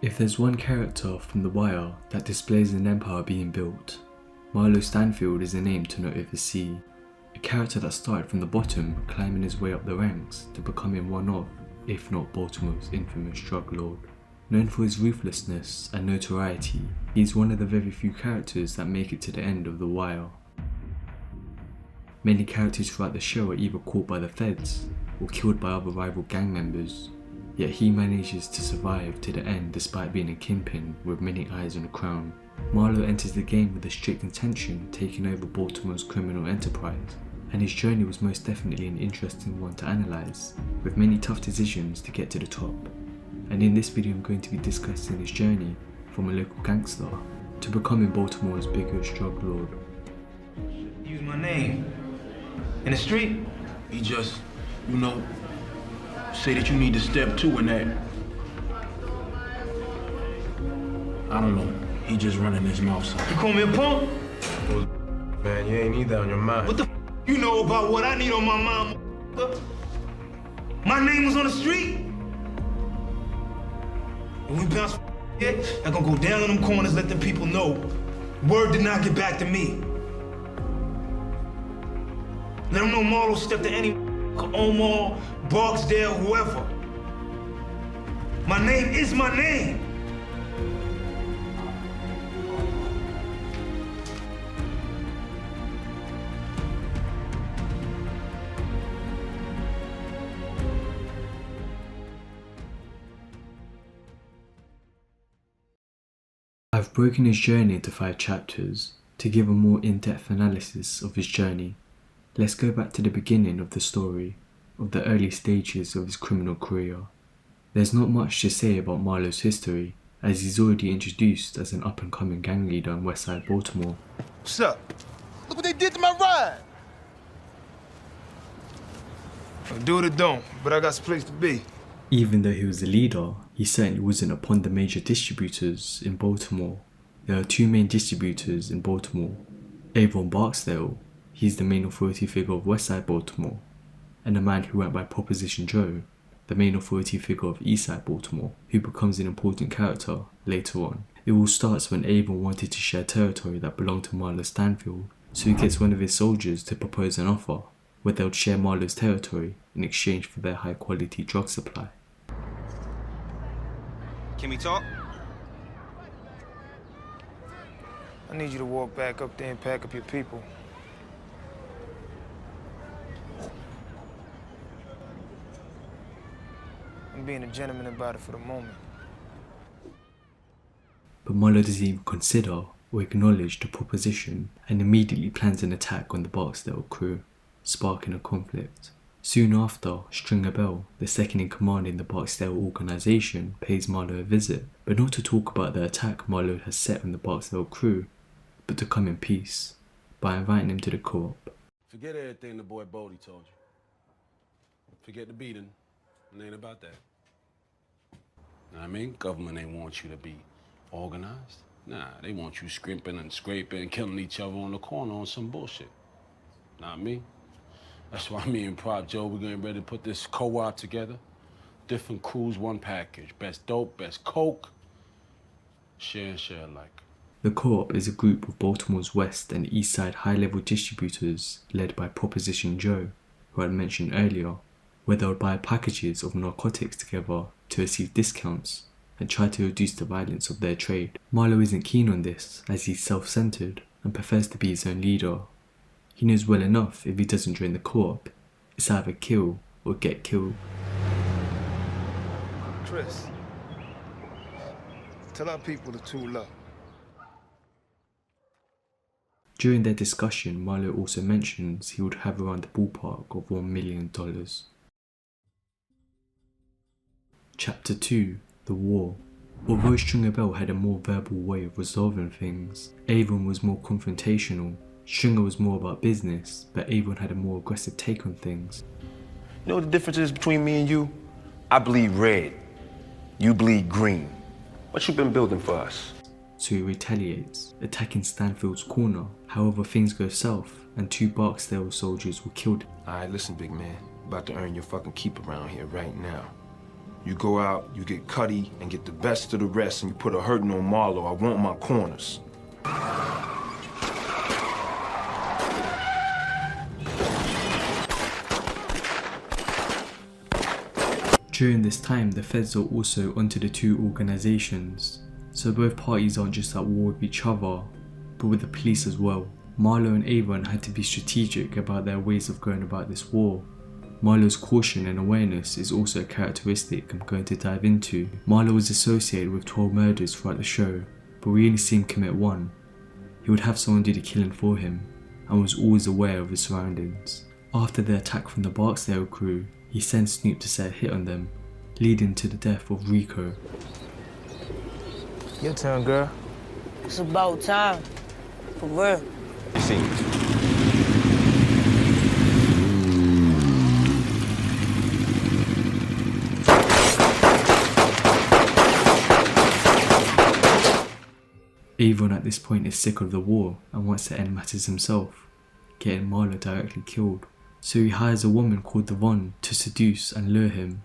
If there's one character from The Wire that displays an empire being built, Marlo Stanfield is a name to not oversee. A character that started from the bottom, climbing his way up the ranks to becoming one of, if not Baltimore's infamous drug lord. Known for his ruthlessness and notoriety, he is one of the very few characters that make it to the end of The Wire. Many characters throughout the show are either caught by the feds or killed by other rival gang members, yet he manages to survive to the end despite being a kingpin with many eyes on the crown. Marlo enters the game with a strict intention of taking over Baltimore's criminal enterprise, and his journey was most definitely an interesting one to analyse, with many tough decisions to get to the top. And in this video I'm going to be discussing his journey from a local gangster to becoming Baltimore's biggest drug lord. Use my name in the street. He just, say that you need to step 2 in that. I don't know. He just running his mouth. So. You call me a punk? Man, you ain't need that on your mind. What the you know about what I need on my mind, My name was on the street. And we bounce I'm gonna go down in them corners, let the people know. Word did not get back to me. Let them know Marlo stepped to any Omar, Barksdale, whoever. My name is my name. I've broken his journey into 5 chapters to give a more in-depth analysis of his journey. Let's go back to the beginning of the story, of the early stages of his criminal career. There's not much to say about Marlo's history, as he's already introduced as an up-and-coming gang leader in Westside Baltimore. What's up? Look what they did to my ride. Do it or don't, but I got some place to be. Even though he was the leader, he certainly wasn't upon the major distributors in Baltimore. There are 2 main distributors in Baltimore. Avon Barksdale, he's the main authority figure of Westside Baltimore, and the man who went by Proposition Joe, the main authority figure of Eastside Baltimore, who becomes an important character later on. It all starts when Avon wanted to share territory that belonged to Marlo Stanfield, so he gets one of his soldiers to propose an offer where they would share Marlo's territory in exchange for their high quality drug supply. Can we talk? I need you to walk back up there and pack up your people. I'm being a gentleman about it for the moment. But Marlo doesn't even consider or acknowledge the proposition and immediately plans an attack on the Barksdale crew, sparking a conflict. Soon after, Stringer Bell, the second in command in the Barksdale organisation, pays Marlo a visit, but not to talk about the attack Marlo has set on the Barksdale crew, but to come in peace, by inviting him to the co-op. Forget everything the boy Bodie told you. Forget the beating. It ain't about that. Know what I mean? Government ain't want you to be organized. Nah, they want you scrimping and scraping and killing each other on the corner on some bullshit. Not me. That's why me and Prop Joe, we're getting ready to put this co-op together. Different crews, one package. Best dope, best coke. Share and share alike. The co-op is a group of Baltimore's West and East Side high-level distributors led by Proposition Joe, who I mentioned earlier, where they would buy packages of narcotics together to receive discounts and try to reduce the violence of their trade. Marlo isn't keen on this, as he's self-centered and prefers to be his own leader. He knows well enough if he doesn't join the co-op, it's either kill or get killed. Chris, tell our people to tool up. During their discussion, Marlo also mentions he would have around the ballpark of $1 million. Chapter 2, The War. Although Stringer Bell had a more verbal way of resolving things, Avon was more confrontational. Stringer was more about business, but Avon had a more aggressive take on things. You know what the difference is between me and you? I bleed red. You bleed green. What you been building for us? So he retaliates, attacking Stanfield's corner. However, things go south, and 2 Barksdale soldiers were killed. Alright, listen, big man. About to earn your fucking keep around here right now. You go out, you get Cuddy, and get the best of the rest, and you put a hurting on Marlo. I want my corners. During this time, the feds are also onto the two organisations, so both parties aren't just at war with each other, but with the police as well. Marlo and Avon had to be strategic about their ways of going about this war. Marlo's caution and awareness is also a characteristic I'm going to dive into. Marlo was associated with 12 murders throughout the show, but we only see him commit one. He would have someone do the killing for him, and was always aware of his surroundings. After the attack from the Barksdale crew, he sent Snoop to set a hit on them, leading to the death of Rico. Your turn, girl. It's about time. For real. It seems. Avon at this point is sick of the war and wants to end matters himself, getting Marlo directly killed. So he hires a woman called Avon to seduce and lure him,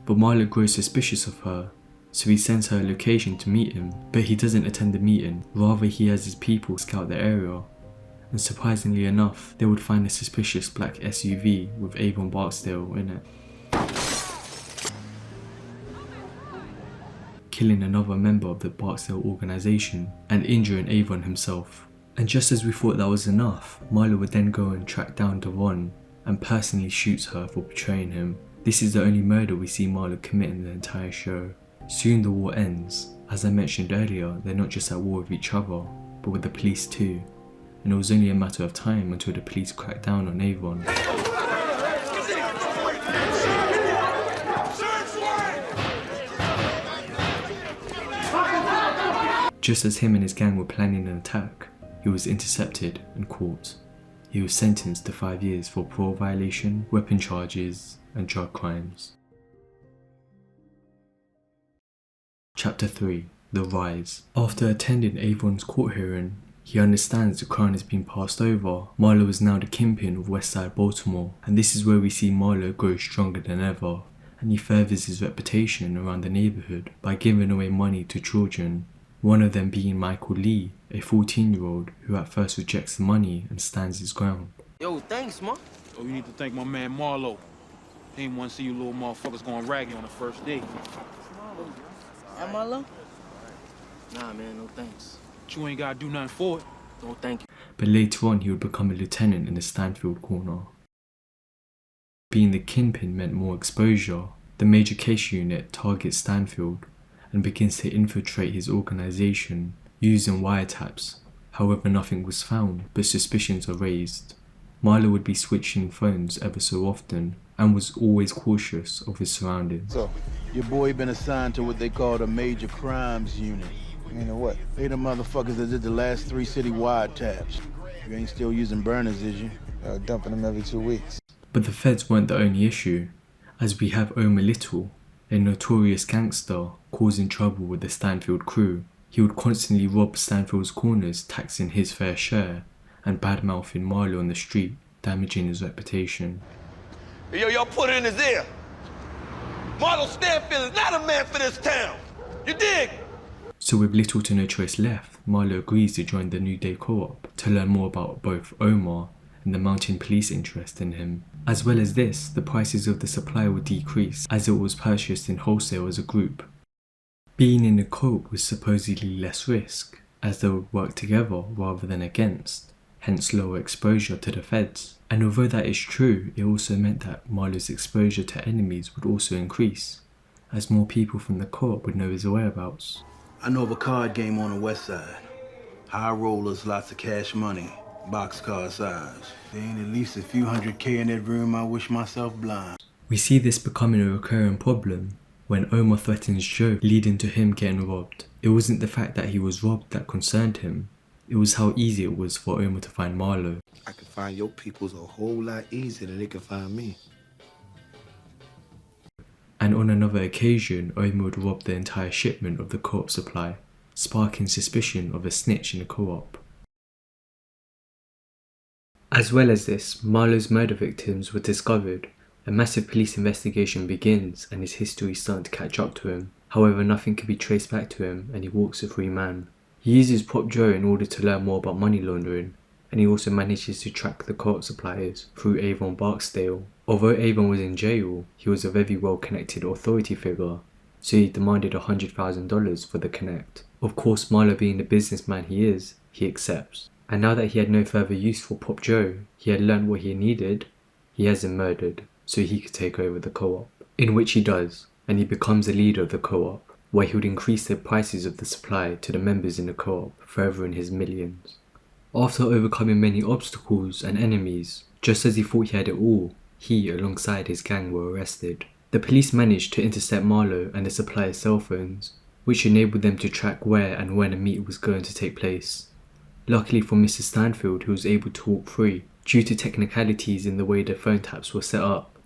but Marlo grows suspicious of her, so he sends her a location to meet him, but he doesn't attend the meeting, rather he has his people scout the area, and surprisingly enough, they would find a suspicious black SUV with Avon Barksdale in it, killing another member of the Barksdale organisation and injuring Avon himself. And just as we thought that was enough, Marlo would then go and track down Devon and personally shoots her for betraying him. This is the only murder we see Marlo commit in the entire show. Soon the war ends. As I mentioned earlier, they're not just at war with each other, but with the police too. And it was only a matter of time until the police cracked down on Avon. Just as him and his gang were planning an attack, he was intercepted and caught. He was sentenced to 5 years for parole violation, weapon charges, and drug crimes. Chapter 3. The Rise. After attending Avon's court hearing, he understands the crown has been passed over. Marlo is now the kingpin of Westside Baltimore, and this is where we see Marlo grow stronger than ever, and he furthers his reputation around the neighbourhood by giving away money to children, one of them being Michael Lee, a 14-year-old who at first rejects the money and stands his ground. Yo, thanks, man. Oh, you need to thank my man Marlo. He ain't want to see you little motherfuckers going raggy on the first date. Am I low? Nah, man, no thanks. But you ain't gotta do nothing for it. No, thank you. But later on he would become a lieutenant in the Stanfield corner. Being the kingpin meant more exposure. The major case unit targets Stanfield and begins to infiltrate his organisation using wiretaps. However, nothing was found, but suspicions are raised. Marlo would be switching phones ever so often and was always cautious of his surroundings. So, your boy been assigned to what they call the major crimes unit. You know what? They the motherfuckers that did the last 3 city wiretaps. You ain't still using burners, is you? Dumping them every 2 weeks. But the feds weren't the only issue, as we have Omar Little, a notorious gangster causing trouble with the Stanfield crew. He would constantly rob Stanfield's corners, taxing his fair share, and badmouthing Marlo on the street, damaging his reputation. Hey, yo, y'all put it in his ear. Marlo Stanfield is not a man for this town. You dig? So with little to no choice left, Marlo agrees to join the New Day Co-op to learn more about both Omar and the mountain police interest in him. As well as this, the prices of the supply would decrease as it was purchased in wholesale as a group. Being in the co-op was supposedly less risk, as they would work together rather than against, hence lower exposure to the feds. And although that is true, it also meant that Marlo's exposure to enemies would also increase, as more people from the co-op would know his whereabouts. I know of a card game on the west side. High rollers, lots of cash money, boxcar size. There ain't at least a few $100K in that room, I wish myself blind. We see this becoming a recurring problem when Omar threatens Joe, leading to him getting robbed. It wasn't the fact that he was robbed that concerned him, it was how easy it was for Omar to find Marlo. I can find your peoples a whole lot easier than they can find me. And on another occasion, Omar would rob the entire shipment of the co-op supply, sparking suspicion of a snitch in the co-op. As well as this, Marlo's murder victims were discovered, A massive police investigation begins and his history is starting to catch up to him. However, nothing can be traced back to him and he walks a free man. He uses Pop Joe in order to learn more about money laundering, and he also manages to track the co-op suppliers through Avon Barksdale. Although Avon was in jail, he was a very well connected authority figure, so he demanded $100,000 for the connect. Of course, Marlo being the businessman he is, he accepts. And now that he had no further use for Pop Joe, he had learned what he needed, he has him murdered, so he could take over the co-op. In which he does, and he becomes the leader of the co-op, where he would increase the prices of the supply to the members in the co-op, forever in his millions. After overcoming many obstacles and enemies, just as he thought he had it all, he, alongside his gang, were arrested. The police managed to intercept Marlo and the supplier's cell phones, which enabled them to track where and when a meet was going to take place. Luckily for Mr. Stanfield, who was able to walk free, due to technicalities in the way the phone taps were set up,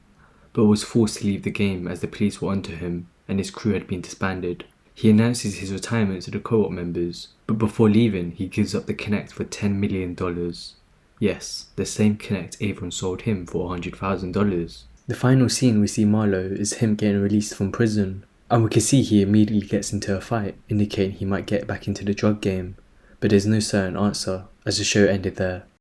but was forced to leave the game as the police were onto him and his crew had been disbanded. He announces his retirement to the co-op members, but before leaving he gives up the Connect for $10 million. Yes, the same Connect Avon sold him for $100,000. The final scene we see Marlo is him getting released from prison, and we can see he immediately gets into a fight, indicating he might get back into the drug game, but there's no certain answer as the show ended there.